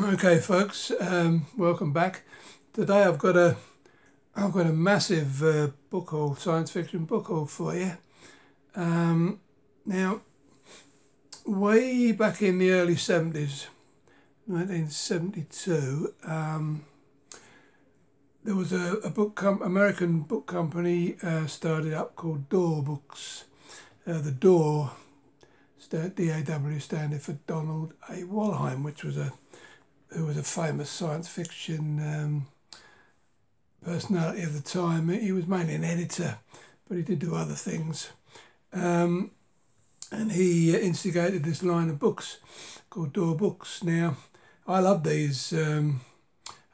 Okay, folks, welcome back. Today I've got a massive book haul, science fiction book haul for you. Now, way back in the early 70s, 1972, there was a American book company started up called DAW Books. The DAW, D-A-W, standing for Donald A. Wollheim, who was a famous science fiction personality of the time. He was mainly an editor, but he did do other things. And he instigated this line of books called DAW Books. Now, I love these, and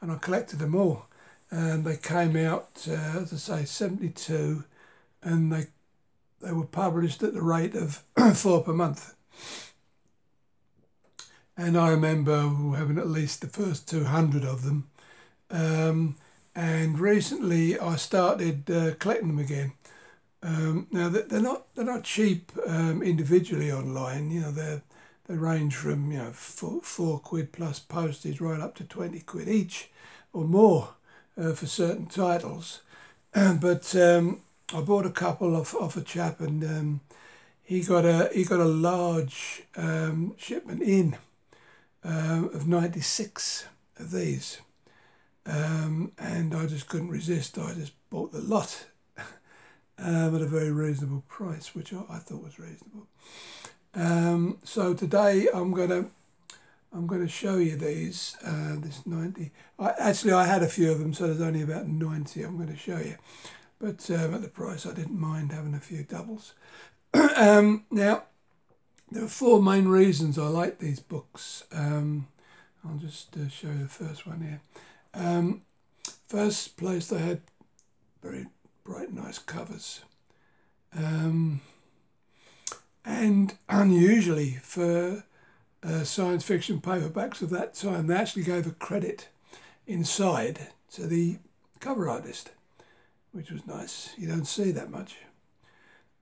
I collected them all. And they came out, as I say, 72, and they were published at the rate of 4 per month. And I remember having at least the first 200 of them. And recently I started collecting them again. Now they're not cheap individually online. You know, they range from £4 plus postage right up to 20 quid each or more for certain titles. But I bought a couple off a chap, and he got a large shipment in of 96 of these, and I just couldn't resist. I just bought the lot at a very reasonable price, which I thought was reasonable. So today I'm gonna show you these. This 90. I had a few of them, so there's only about 90 I'm going to show you. But at the price, I didn't mind having a few doubles. Now, there are 4 main reasons I like these books. I'll just show you the first one here. First place, they had very bright, nice covers. And unusually for science fiction paperbacks of that time, they actually gave a credit inside to the cover artist, which was nice. You don't see that much.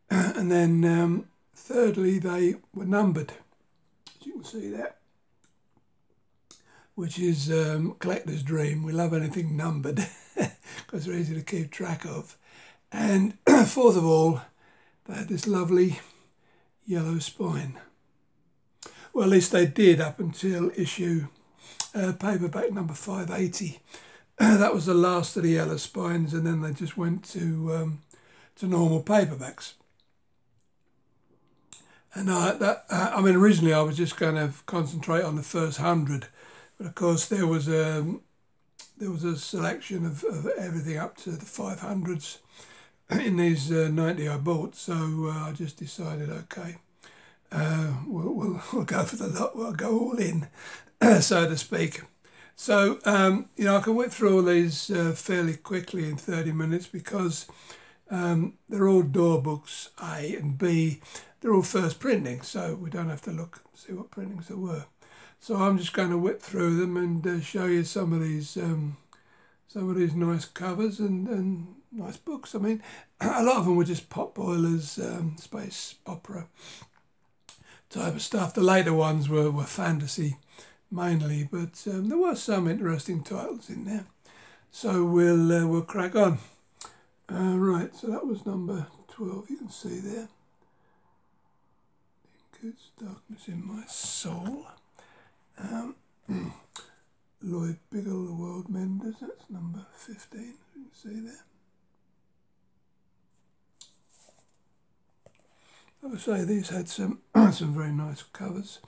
And then thirdly, they were numbered, as you can see there, which is collector's dream. We love anything numbered because they're easy to keep track of. And fourth of all, they had this lovely yellow spine. Well, at least they did up until issue paperback number 580. That was the last of the yellow spines, and then they just went to normal paperbacks. And I mean, originally I was just going to concentrate on the first 100, but of course there was a selection of everything up to the 500s in these 90 I bought. So I just decided, okay, we'll go for the lot. We'll go all in, so to speak. So, I can whip through all these fairly quickly in 30 minutes because they're all DAW books, A, and B, they're all first printing, so we don't have to see what printings there were. So I'm just going to whip through them and show you some of these nice covers and nice books. I mean, a lot of them were just pot boilers, space opera type of stuff. The later ones were fantasy mainly, but there were some interesting titles in there. So we'll crack on. Right, so that was number 12. You can see there. Includes Darkness in My Soul. Lloyd Biggle, The World Menders. That's number 15. You can see there. I would say these had some very nice covers.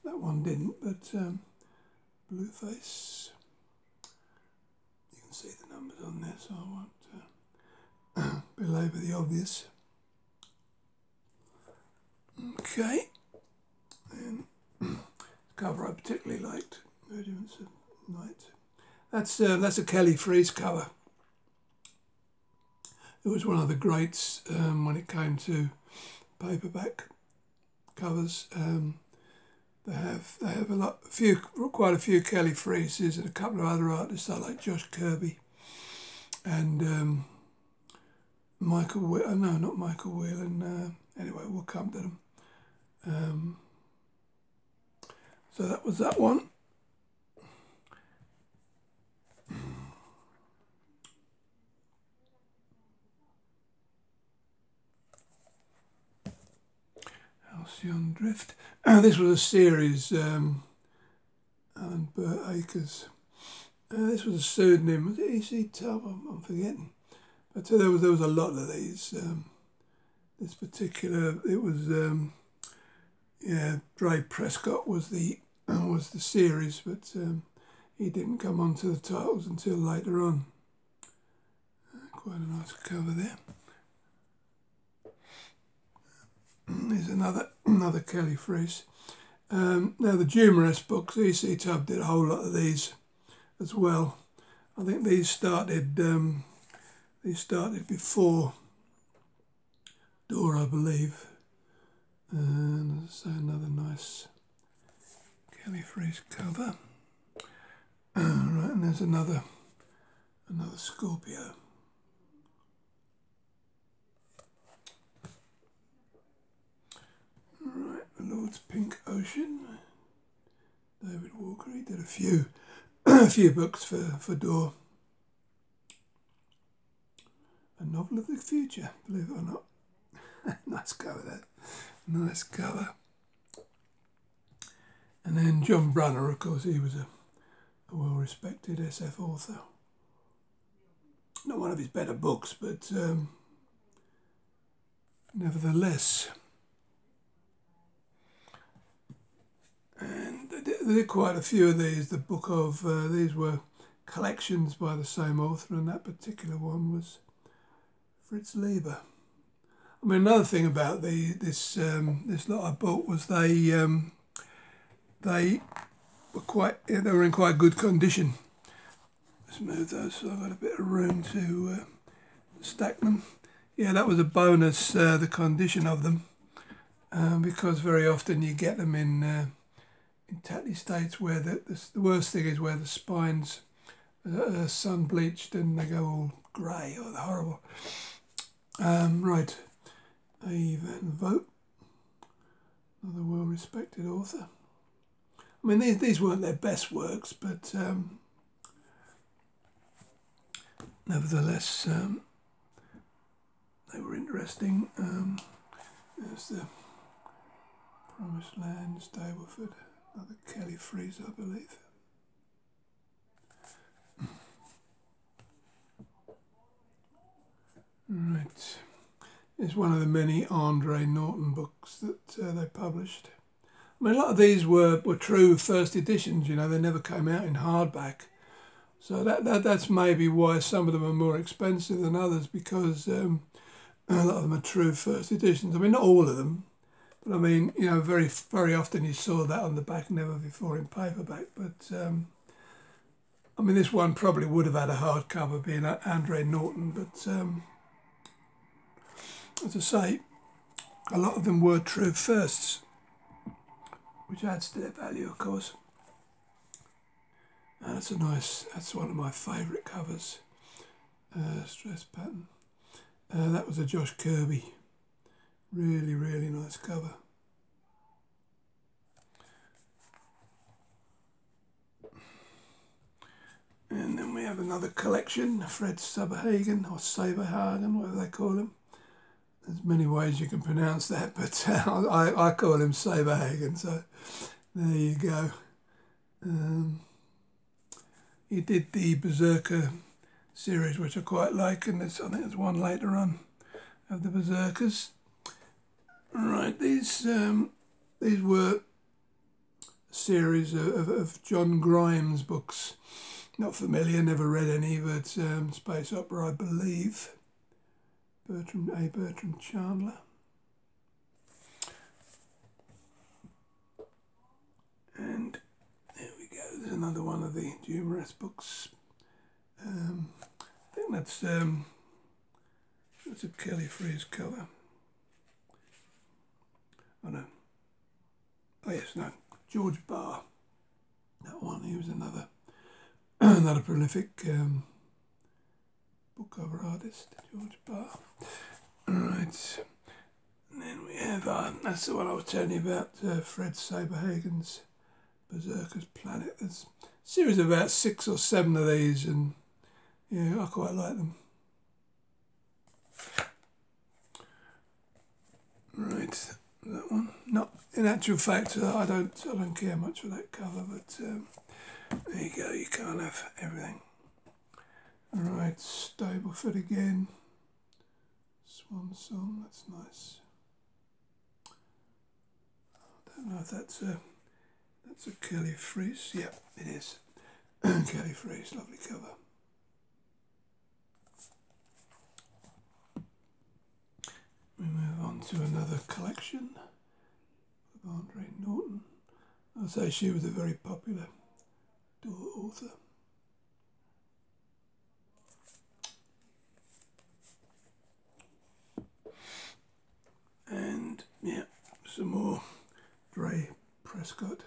That one didn't, but Blueface. You can see the numbers on there, so I won't belabor the obvious. Okay, and the cover I particularly liked, Rudiments of Night. That's a Kelly Freas cover. It was one of the greats when it came to paperback covers. They have quite a few Kelly Freases and a couple of other artists I like, Josh Kirby and Michael Whelan. No, not Michael Whelan. Anyway, we'll come to them. So that was that one. Beyond Drift. This was a series, Alan Burt Akers. This was a pseudonym. Was it E.C. Tubb? I'm forgetting. But there was a lot of these. This particular, it was Dre Prescott was the series, but he didn't come onto the titles until later on. Quite a nice cover there. There's another Kelly Freese. Now the Humorous books, E.C. Tubb did a whole lot of these as well. I think these started before DAW, I believe. And so another nice Kelly Freese cover. Right, and there's another Scorpio. Right, The Lord's Pink Ocean. David Walker. He did a few books for DAW. A Novel of the Future, believe it or not. Nice cover, that. Nice cover. And then John Brunner, of course, he was a well-respected SF author. Not one of his better books, but nevertheless. And they did quite a few of these. The book of, these were collections by the same author, and that particular one was Fritz Leiber. I mean, another thing about this lot I bought was they were in quite good condition. Let's move those so I've got a bit of room to stack them. Yeah, that was a bonus, the condition of them, because very often you get them in tatty states where the worst thing is where the spines are sun bleached and they go all grey. Oh, they're horrible. Right, A. Van Vogt, another well-respected author. I mean, these weren't their best works, but nevertheless, they were interesting. There's the Promised Land, Stableford, another Kelly Freese, I believe. Right, it's one of the many Andre Norton books that they published. I mean, a lot of these were true first editions, you know, they never came out in hardback. So that's maybe why some of them are more expensive than others, because a lot of them are true first editions. I mean, not all of them, but I mean, you know, very, very often you saw that on the back, never before in paperback. But, I mean, this one probably would have had a hardcover being Andre Norton, but as I say, a lot of them were true firsts, which adds to their value, of course. And that's one of my favourite covers, stress pattern. That was a Josh Kirby, really, really nice cover. And then we have another collection, Fred Saberhagen, or Saberhagen, whatever they call him. There's many ways you can pronounce that, but I call him Saberhagen, so there you go. He did the Berserker series, which I quite like, and I think there's one later on of the Berserkers. Right, these were a series of John Grimes books. Not familiar, never read any, but space opera, I believe. Bertram Chandler. And there we go, there's another one of the humorous books. I think that's a Kelly Freese cover. Oh no. Oh yes, no. George Barr. That one, he was another prolific book cover artist, George Barr. Right. And then we have, that's the one I was telling you about, Fred Saberhagen's Berserker's Planet. There's a series of about 6 or 7 of these, and yeah, I quite like them. Right, That one. Not in actual fact, I don't care much for that cover, but there you go. You can't have everything. All right, Stableford again. Swan Song. That's nice. I don't know if that's a Kelly Freeze. Yeah, it is. Kelly Freeze, lovely cover. We move on to another collection of Andre Norton. I'll say she was a very popular DAW author. And yeah, some more Dre Prescott.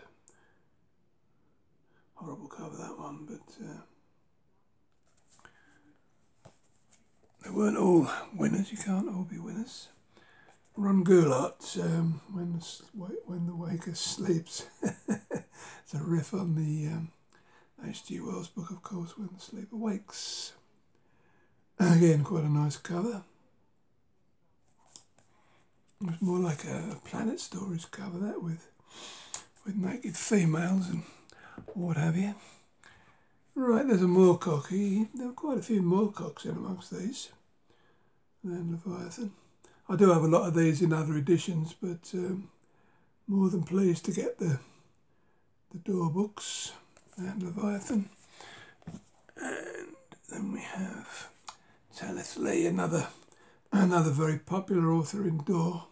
Horrible cover, that one, but they weren't all winners. You can't all be winners. Ron Goulart, when the waker sleeps. It's a riff on the H.G. Wells book, of course, When the Sleeper Wakes. Again, quite a nice cover. It was more like a Planet Stories cover, that, with naked females and what have you. Right, there's a Moorcock. There were quite a few Moorcocks in amongst these. And Leviathan. I do have a lot of these in other editions, but more than pleased to get the DAW books and Leviathan. And then we have Tanith Lee, another very popular author in DAW.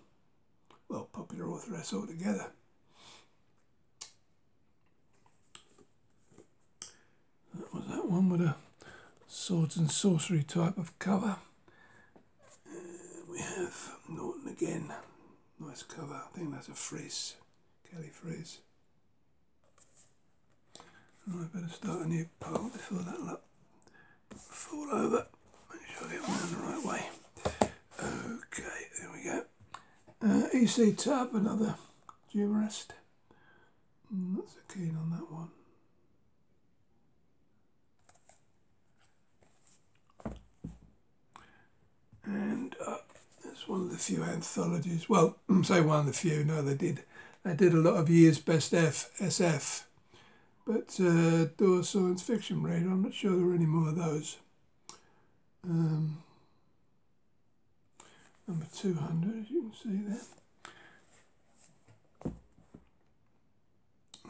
Well, popular authoress altogether. That was that one with a swords and sorcery type of cover. We have Norton again. Nice cover. I think that's a Freeze. Kelly Freeze. I better start a new pole before that'll fall over. Make sure I get one the right way. Okay, there we go. E.C. Tubb, another humorist. Not so keen on that one. And it's one of the few anthologies. Well, say one of the few. No, they did a lot of years best SF, but DAW Science Fiction Reader. I'm not sure there are any more of those. Number 200, as you can see there.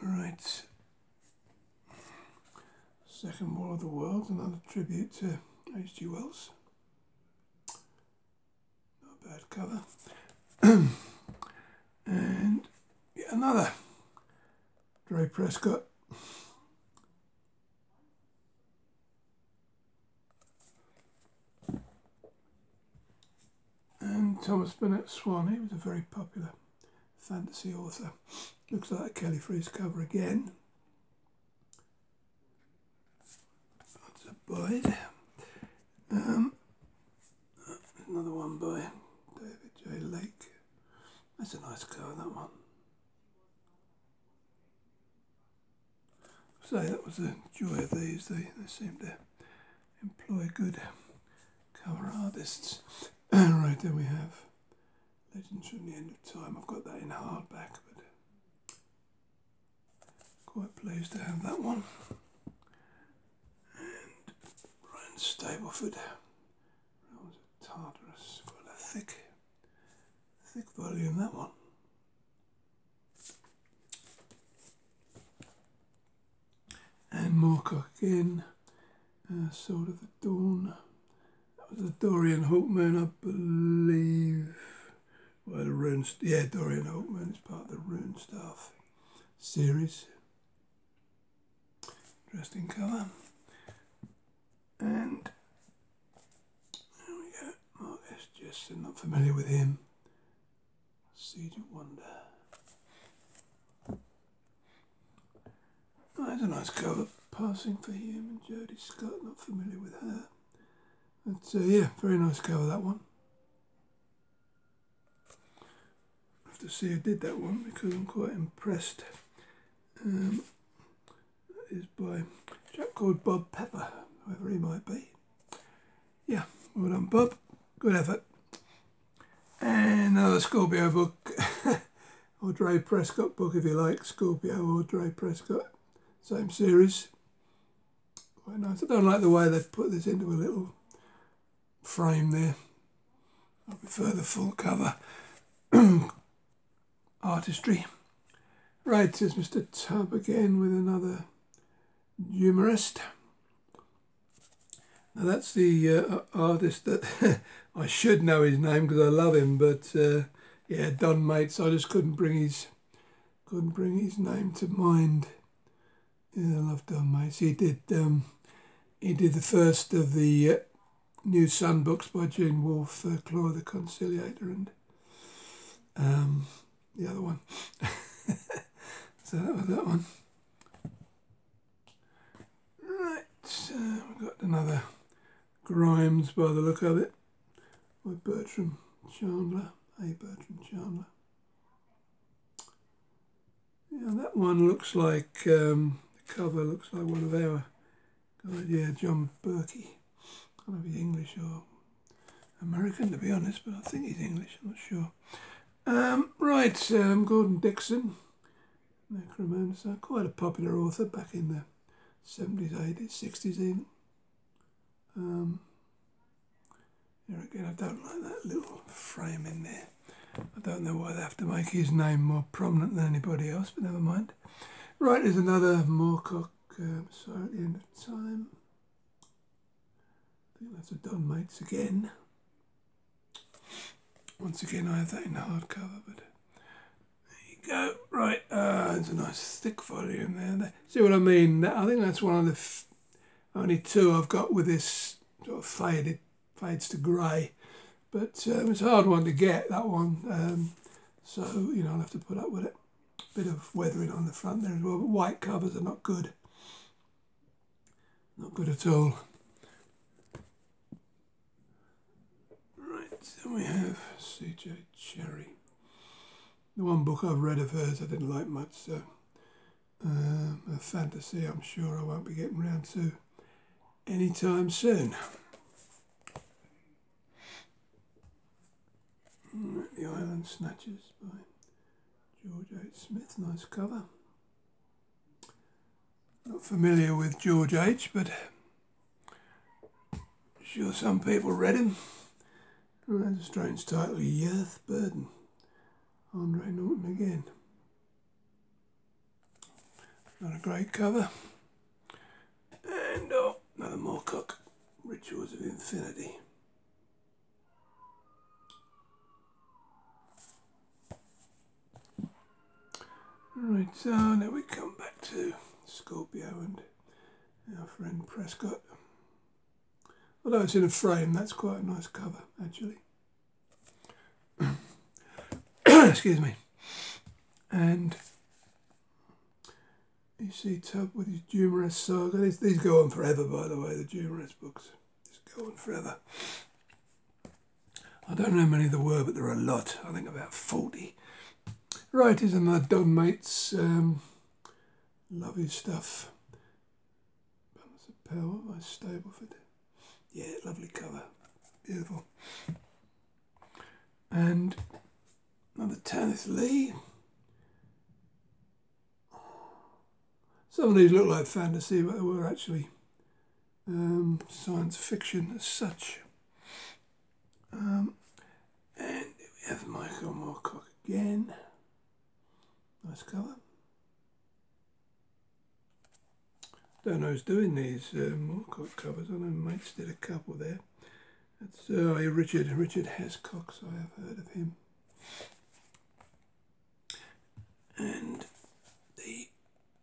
Right. Second War of the Worlds, another tribute to H.G. Wells. Bad cover. And yet another Dre Prescott. And Thomas Burnett Swan. He was a very popular fantasy author. Looks like a Kelly Freeze cover again. That's a Boyd. Another one by David J. Lake. That's a nice cover, that one. So that was the joy of these. They seem to employ good cover artists. Right, then we have Legends from the End of Time. I've got that in hardback, but quite pleased to have that one. And Ryan Stableford. That was a Tartarus, quite a thick volume, that one. And Moorcock again, Sword of the Dawn. That was a Dorian Hawkman, I believe. Well, Dorian Hawkman is part of the Rune Staff series. Interesting cover. And there we go. Mark S. Jesson, not familiar with him. Siege of Wonder. Oh, that's a nice cover. Passing for Him and Jodie Scott, not familiar with her. But yeah, very nice cover, that one. I have to see who did that one because I'm quite impressed. That is by a chap called Bob Pepper, whoever he might be. Yeah, well done, Bob. Good effort. And another Scorpio book. Audrey Prescott book, if you like. Scorpio, Audrey Prescott, same series. Quite nice. I don't like the way they've put this into a little frame there. I prefer the full cover artistry. Right, here's Mr. Tubb again with another humorist. Now that's the artist that I should know his name because I love him, but yeah, Don Mates. I just couldn't bring his name to mind. Yeah, I love Don Mates. He did the first of the New Sun books by Gene Wolfe, Claw the Conciliator, and the other one. So that was that one. Right, we've got another Grimes by the look of it, by Bertram Chandler, Bertram Chandler. Yeah, that one looks like, the cover looks like one of our guys, yeah, John Berkey. I don't know if he's English or American, to be honest, but I think he's English, I'm not sure. Right, Gordon Dixon, Necromancer, quite a popular author back in the 70s, 80s, 60s even. Here again, I don't like that little frame in there. I don't know why they have to make his name more prominent than anybody else, but never mind. Right, there's another Moorcock, sorry, at the end of time. I think that's a Don Mates again. Once again, I have that in the hardcover, but there you go. Right, there's a nice thick volume there. See what I mean? I think that's one of the only two I've got with this sort of fades to grey. But it's a hard one to get, that one. So, you know, I'll have to put up with it. Bit of weathering on the front there as well, but white covers are not good. Not good at all. Right, then we have C.J. Cherry. The one book I've read of hers I didn't like much, so a fantasy I'm sure I won't be getting round to anytime soon. Right, The Island Snatchers by George H. Smith, nice cover. Not familiar with George H., but I'm sure some people read him. That's a strange title, Yerth Burden. Andre Norton again. Not a great cover. And another Moorcock, Rituals of Infinity. Right, so now we come back to Scorpio and our friend Prescott. Although it's in a frame, that's quite a nice cover, actually. Excuse me. And you see Tubb with his Humorous saga. These go on forever, by the way, the Humorous books. Just go on forever. I don't know how many there were, but there are a lot. I think about 40. Right, here's another Don Mates. Love his stuff. Balance of Power by Stableford. Yeah, lovely cover. Beautiful. And another Tanith Lee. Some of these look like fantasy, but they were actually science fiction as such. And we have Michael Moorcock again. Nice cover. Don't know who's doing these Moorcock covers. I know Mates did a couple there. That's Richard Hascox. I have heard of him. And the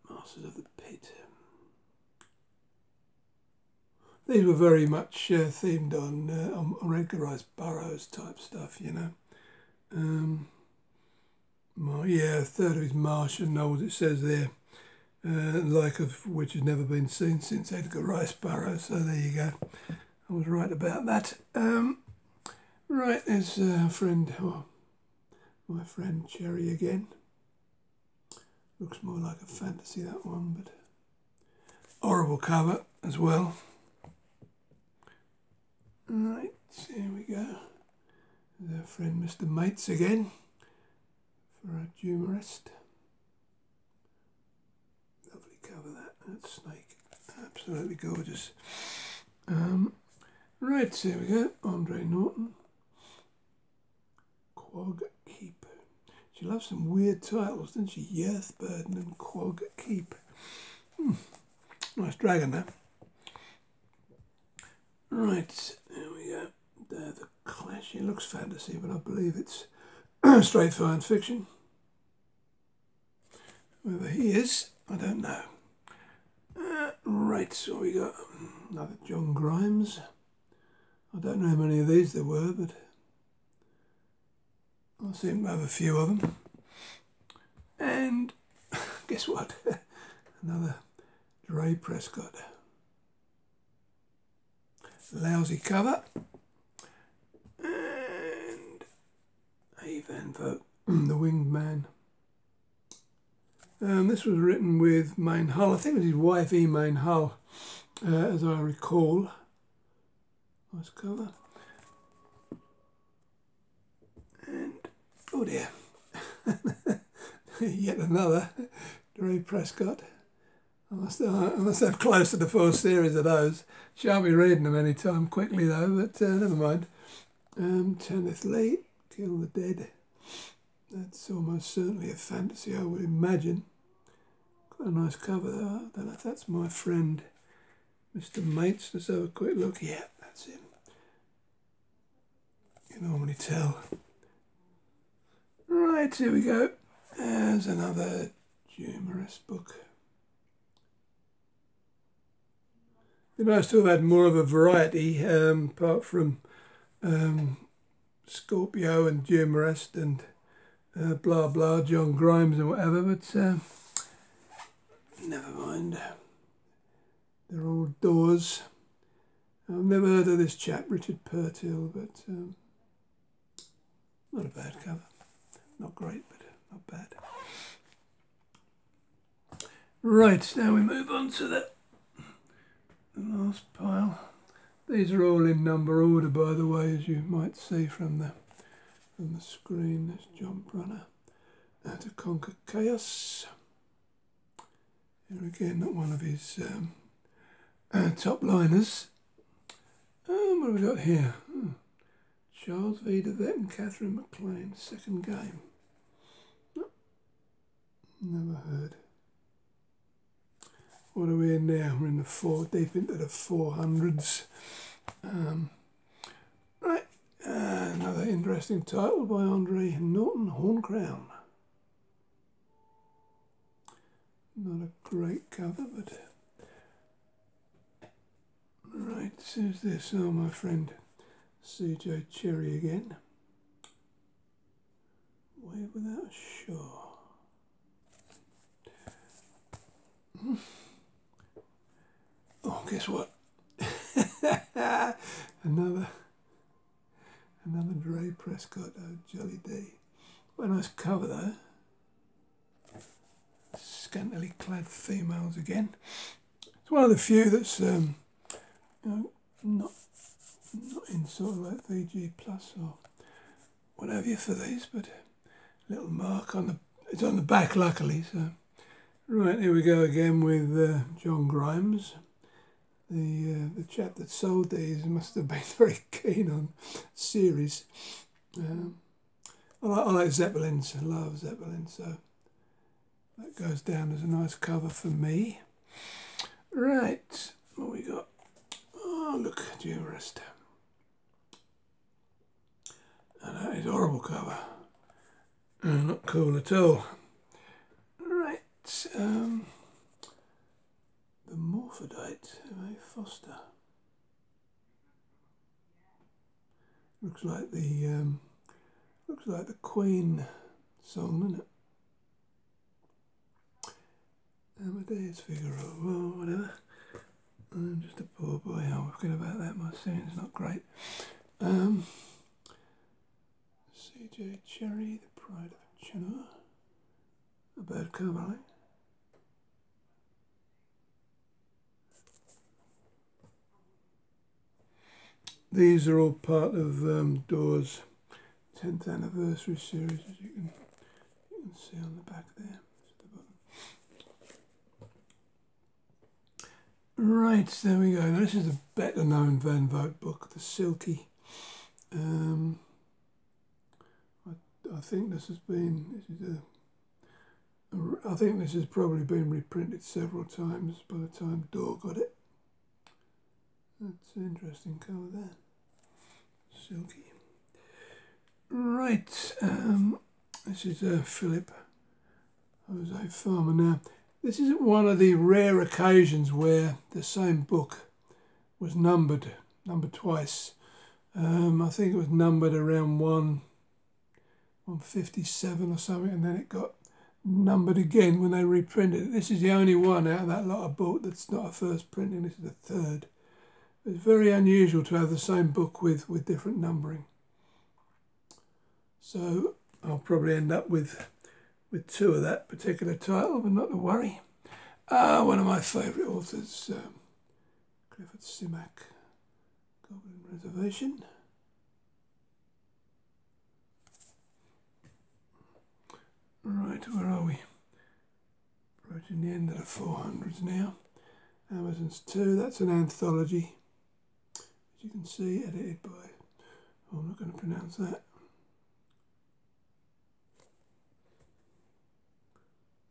Masters of the Pit. These were very much themed on Edgar Rice Burroughs type stuff, you know. Yeah, a third of his Martian novels, it says there, like of which has never been seen since Edgar Rice Burroughs, so there you go. I was right about that. Right, there's my friend Cherry again. Looks more like a fantasy, that one, but horrible cover as well. Right, here we go. There's our friend Mr. Mates again. for a humorist. Lovely cover that snake, absolutely gorgeous. Right, so here we go, Andre Norton, Quag Keep. She loves some weird titles, doesn't she? Yerth Burden and Quag Keep. Nice dragon there. Right, there we go. There, the Clash. It looks fantasy, but I believe it's straight science fiction. Whoever he is, I don't know. Right, so we got another John Grimes. I don't know how many of these there were, but I seem to have a few of them. And guess what? Another Dre Prescott. Lousy cover. And A. Van Vogt, The Winged Man. This was written with Main Hull. I think it was his wife, E. Main Hull, as I recall. Nice cover. And, oh dear, yet another Dre Prescott. I must have close to the 4 series of those. Shan't be reading them any time quickly though, but never mind. Kenneth Lee, Kill the Dead. That's almost certainly a fantasy, I would imagine. Quite a nice cover though. I don't know if that's my friend Mr. Mates. Let's have a quick look. Yeah, that's him. You can normally tell. Right, here we go. There's another humorous book. It'd be nice to have had more of a variety, apart from Scorpio and humorist and blah blah, John Grimes and whatever, but never mind. They're all doors. I've never heard of this chap, Richard Purtill, but not a bad cover. Not great, but not bad. Right, now we move on to the last pile. These are all in number order, by the way, as you might see from the screen. There's John Brunner. How to Conquer Chaos. Here again, not one of his top liners. What have we got here? Charles V. de Vet and Catherine MacLean, second game. Never heard. What are we in now? We're in the deep into the 400s. Right, another interesting title by Andre Norton, Horn Crown. Not a great cover, but right. Who's this? Oh, my friend CJ Cherry again. Way Without a Shore. Oh, guess what? another Dre Prescott, oh Jolly D. What a nice cover though. Scantily clad females again. It's one of the few that's you know, not in sort of like VG Plus or what have you for these, but a little mark on it's on the back luckily. So right, here we go again with John Grimes. The chap that sold these must have been very keen on series. I like Zeppelins, I love Zeppelins, so that goes down as a nice cover for me. Right, what we got? Oh, look, Humorist. And that is a horrible cover. Not cool at all. Right, the Morphodite, A. Foster. Looks like the Queen song, doesn't it? Amadeus Figaro, well, whatever. I'm just a poor boy. I'll forget about that. My singing's not great. CJ Cherry, The Pride of China. A bad cover, eh? These are all part of DAW's 10th anniversary series, as you can can see on the back there. Right, there we go. Now this is a better known Van Vogt book, The Silky. I think this has probably been reprinted several times by the time DAW got it. That's an interesting cover there. Silky. Right, this is Philip Jose Farmer. Now, this is one of the rare occasions where the same book was numbered twice. I think it was numbered around 157 or something, and then it got numbered again when they reprinted it. This is the only one out of that lot I bought that's not a first printing. This is the third. It's very unusual to have the same book with different numbering. So I'll probably end up with two of that particular title, but not to worry. One of my favourite authors, Clifford Simak, Goblin Reservation. Right, where are we? Approaching the end of the 400s now. Amazon's 2, that's an anthology. As you can see, edited by, I'm not going to pronounce that.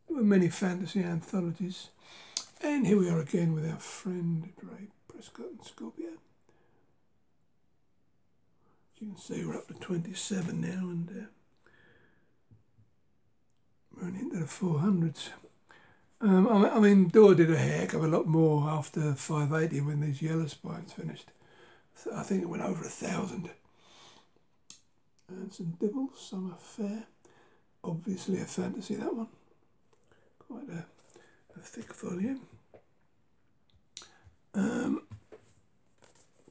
There were many fantasy anthologies. And here we are again with our friend Ray Prescott and Scorpio. As you can see, we're up to 27 now, and running into the 400s. I mean, DAW did a heck of a lot more after 580 when these yellow spines finished. I think it went over 1,000. And some Dibbles, Summer Fair. Obviously a fantasy, that one. Quite a thick volume.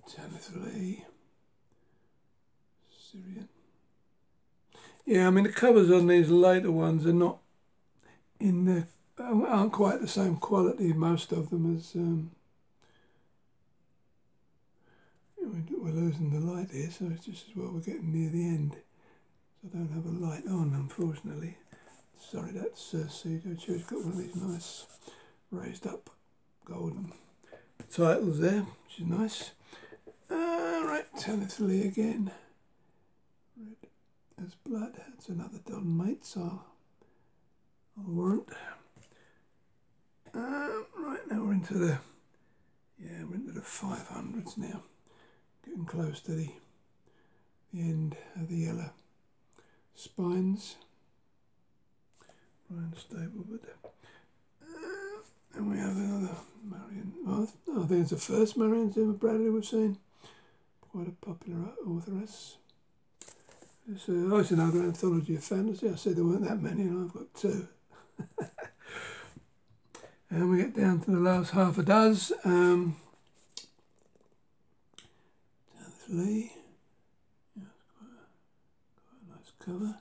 Tanith Lee. Syrian. Yeah, I mean, the covers on these later ones are not aren't quite the same quality, most of them, as we're losing the light here, so it's just as well we're getting near the end. So I don't have a light on, unfortunately. Sorry, that's C.J. Chew's got one of these nice raised up golden titles there, which is nice. Right, Tanith Lee again. Red as Blood, that's another Don Mates, I'll warrant. Right, now we're into the 500s now. Getting close to the end of the yellow spines. Brian Staplewood. And we have another Marion. I think it's the first Marion Zimmer Bradley we've seen. Quite a popular authoress. It's another anthology of fantasy. I said there weren't that many, and I've got 2. And we get down to the last half a dozen. Tanith Lee. Yeah, it's quite a nice cover.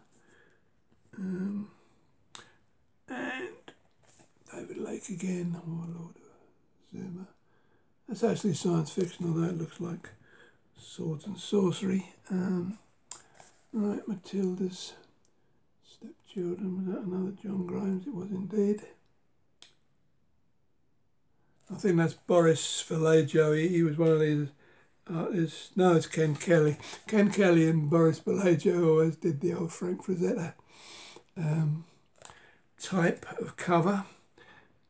And David Lake again, Warlord of Zuma. That's actually science fiction, although it looks like swords and sorcery. Right, Matilda's Stepchildren. Was that another John Grimes? It was indeed. I think that's Boris Vallejo. He was one of these artists. No, it's Ken Kelly. Ken Kelly and Boris Vallejo always did the old Frank Frazetta type of cover.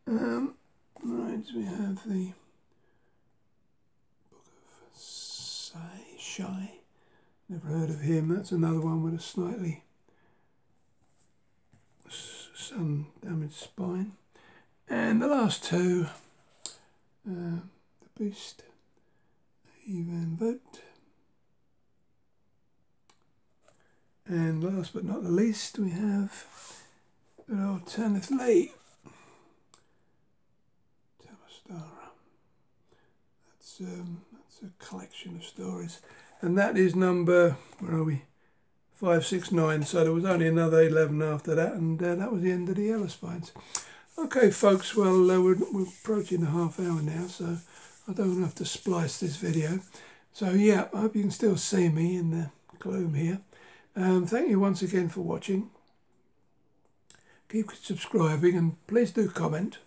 Right, we have the Book of Shy. Never heard of him. That's another one with a slightly sun-damaged spine. And the last 2, The Beast, Van Vogt. And last but not the least, we have good old Tanith Lee. Tamastara. That's a collection of stories. And that is number, where are we? 569. So there was only another 11 after that, and that was the end of the yellow spines. Okay, folks, well, we're approaching the half hour now, so I don't have to splice this video. So, yeah, I hope you can still see me in the gloom here. Thank you once again for watching. keep subscribing, and please do comment.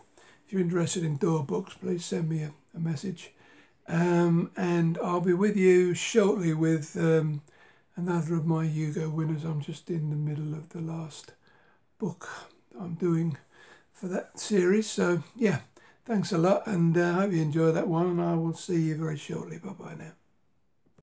If you're interested in DAW books, please send me a message. And I'll be with you shortly with another of my Hugo winners. I'm just in the middle of the last book I'm doing for that series. So yeah, thanks a lot, and I hope you enjoy that one, and I will see you very shortly. Bye bye now.